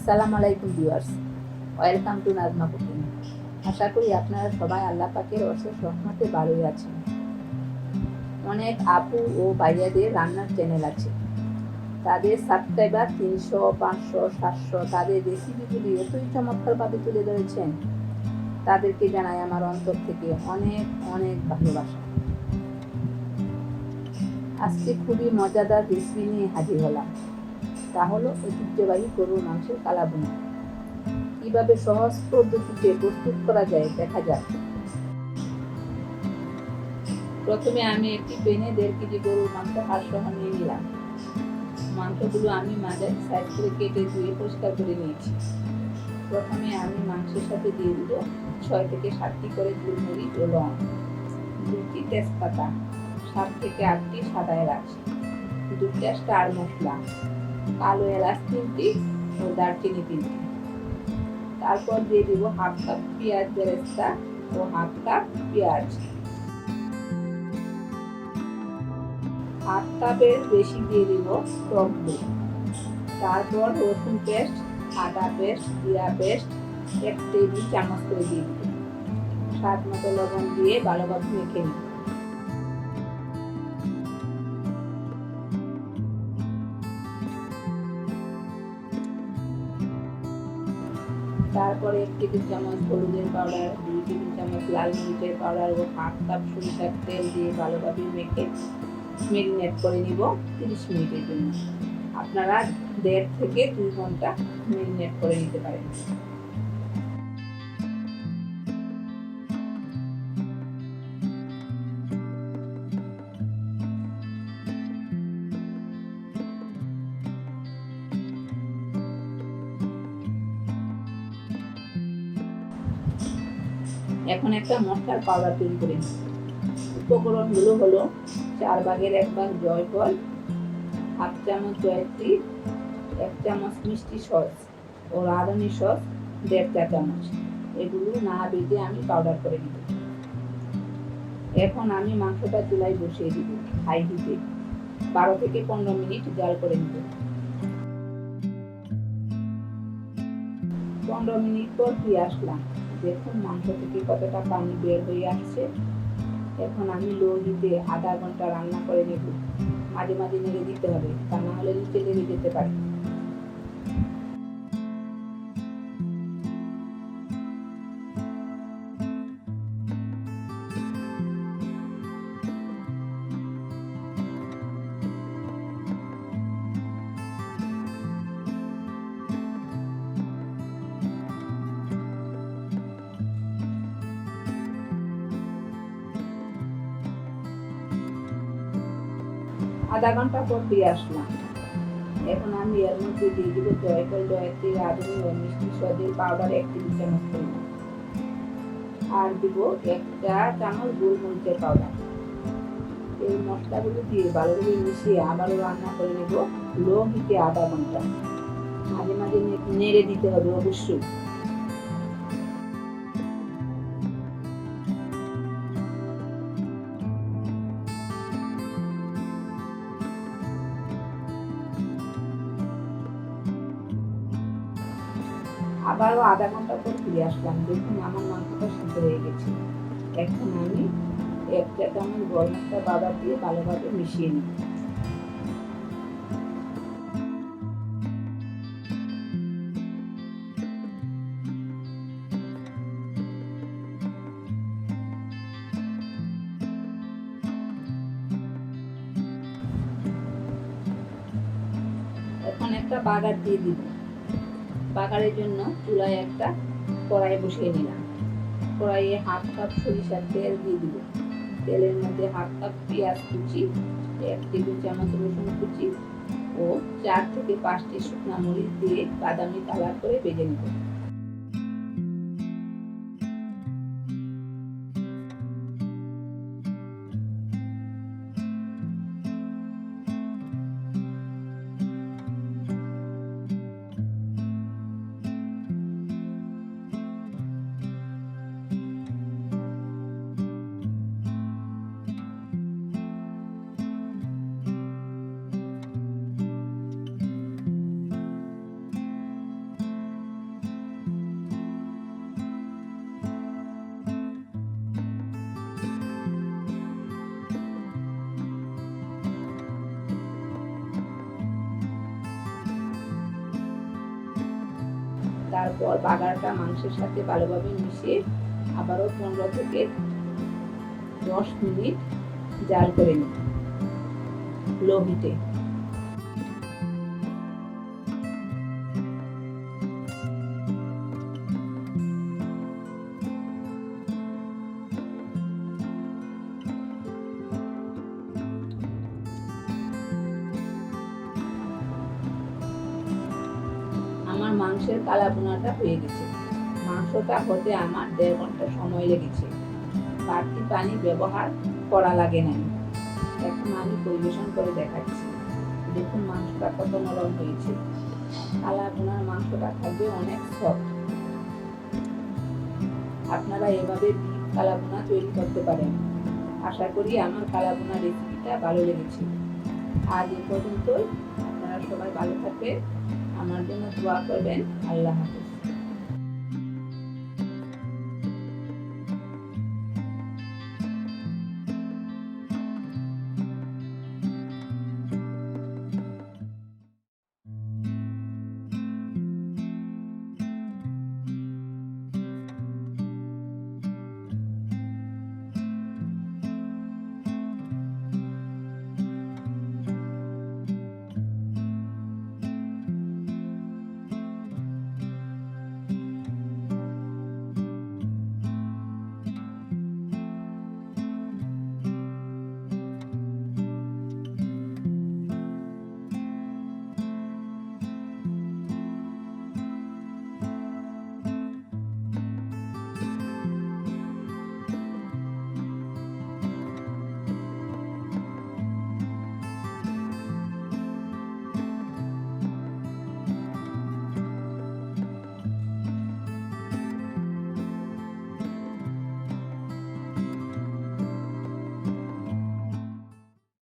আসসালামু আলাইকুম viewers, welcome to Najma cooking. আশা করি আপনারা সবাই আল্লাহ পাকের অশেষ রহমতে ভালোই আছেন। অনেক আপু ও ভাইয়াদের রান্নার চ্যানেল আছে, তাদের সাবস্ক্রাইবার 300, 500, 700। তাদের রেসিপিগুলি এতই চমৎকারভাবে তুলে ধরেছেন, তাদেরকে জানাই আমার অন্তর থেকে অনেক অনেক ভালোবাসা। আজকে খুবই মজাদার রেসিপি নিয়ে হাজির হলাম, তা হলো ঐতিহ্যবাহী গরুর মাংসের কালা ভুনা। কিভাবে সহজ পদ্ধতিতে প্রস্তুত করা যায় দেখা যাক। প্রথমে আমি একটি প্যানে 1.5 কেজি গরুর মাংস হাড়সহ নিয়ে নিলাম। মাংসগুলো আমি মাঝারি সাইজ করে কেটে ধুয়ে পরিষ্কার করে নিয়েছি। প্রথমে আমি মাংসের সাথে দিয়ে দিব 6 থেকে 7টি করে গোলমরিচ ও লং, 2টি তেজপাতা, 7 থেকে 8টি সাদা এলাচ, 2টা স্টার মশলা, কালো এলাচ 3টি ও দারচিনি 3টি। তারপর দিয়ে দিব হাফ কাপ পেঁয়াজ বেরেস্তা ও হাফ কাপ পেঁয়াজ। হাফ কাপের বেশি দিয়ে দিব টক দই। তারপর রসুন পেস্ট, আদা পেস্ট, জিরা পেস্ট 1 টেবিল চামচ করে দিয়ে দিব। স্বাদ মতো লবণ দিয়ে ভালোভাবে মেখে নিব। তারপরে 1 টেবিল চামচ হলুদের পাউডার, 2 টেবিল চামচ লাল মরিচের পাউডার ও হাফ কাপ সরিষার তেল দিয়ে ভালোভাবে মেখে ম্যারিনেট করে নিব 30 মিনিটের জন্য। আপনারা 1.5 থেকে 2 ঘন্টা ম্যারিনেট করে নিতে পারেন। এখন একটা মশলার পাউডার তৈরি করে নিন। উপকরণগুলো হলো 4 ভাগের 1 ভাগ জয়ফল, হাফ চামচ জয়ত্রী, 1 চামচ মিষ্টি সস ও রাঁধুনি সস 1.5 চা চামচ। এগুলো না বেটে আমি পাউডার করে নিব। এখন আমি মাংসটা চুলায় বসিয়ে দিব হাই হিটে 12 থেকে 15 মিনিট জাল করে নিব। 15 মিনিট পর ফিরে আসলাম। দেখুন মাংস থেকে কতটা পানি বের হয়ে আসছে। এখন আমি লো হিটে আধা ঘন্টা রান্না করে নেব। মাঝে মাঝে নেড়ে দিতে হবে, তা না হলে নিচে লেগে যেতে পারে। আধা ঘন্টা পর ফিরে আসলাম। এখন আমি এর মধ্যে দিয়ে দিব জয়ফল, জয়ত্রী, রাঁধুনি ও মিষ্টি সসের পাউডার 1 টেবিল চামচ পরিমাণ, আর দিব 1 চা চামচ গোলমরিচের পাউডার। এই মশলাগুলো দিয়ে ভালোভাবে মিশিয়ে আবারও রান্না করে নেব লো হিটে আধা ঘন্টা। মাঝে মাঝে নেড়ে দিতে হবে অবশ্যই। আবারও আধা ঘন্টা পর ফিরে আসলাম। দেখুন আমার মাংসটা সিদ্ধ হয়ে গেছে। এখন আমি 1 চা চামচ গরম মশলা পাউডার দিয়ে ভালোভাবে মিশিয়ে নিই। এখন একটা বাগার দিয়ে দিব। বাগারের জন্য চুলায় একটা কড়াই বসিয়ে নিলাম। কড়াইয়ে হাফ কাপ সরিষার তেল দিয়ে দিব। তেলের মধ্যে হাফ কাপ পেঁয়াজ কুচি, 1 টেবিল চামচ রসুন কুচি ও 4 থেকে 5টি শুকনো মরিচ দিয়ে বাদামি কালার করে ভেজে নেব। তারপর বাগারটা মাংসের সাথে ভালোভাবে মিশিয়ে আবারও 15 থেকে 10 মিনিট জাল করে নিন লো হিটে। আমার মাংসের কালা ভুনাটা হয়ে গেছে। মাংসটা হতে আমার 1.5 ঘন্টা সময় লেগেছে। বাড়তি পানি ব্যবহার করা লাগে নাই। এখন আমি পরিবেশন করে দেখাচ্ছি। দেখুন মাংসটা কত নরম হয়েছে। কালা ভুনার মাংসটা থাকবে অনেক সফট। আপনারা এভাবে বিফ কালা ভুনা তৈরি করতে পারেন। আশা করি আমার কালা ভুনা রেসিপিটা ভালো লেগেছে। আজ এ পর্যন্তই। আপনারা সবাই ভালো থাকবেন, আমার জন্য দোয়া করবেন। আল্লাহ হাফেজ।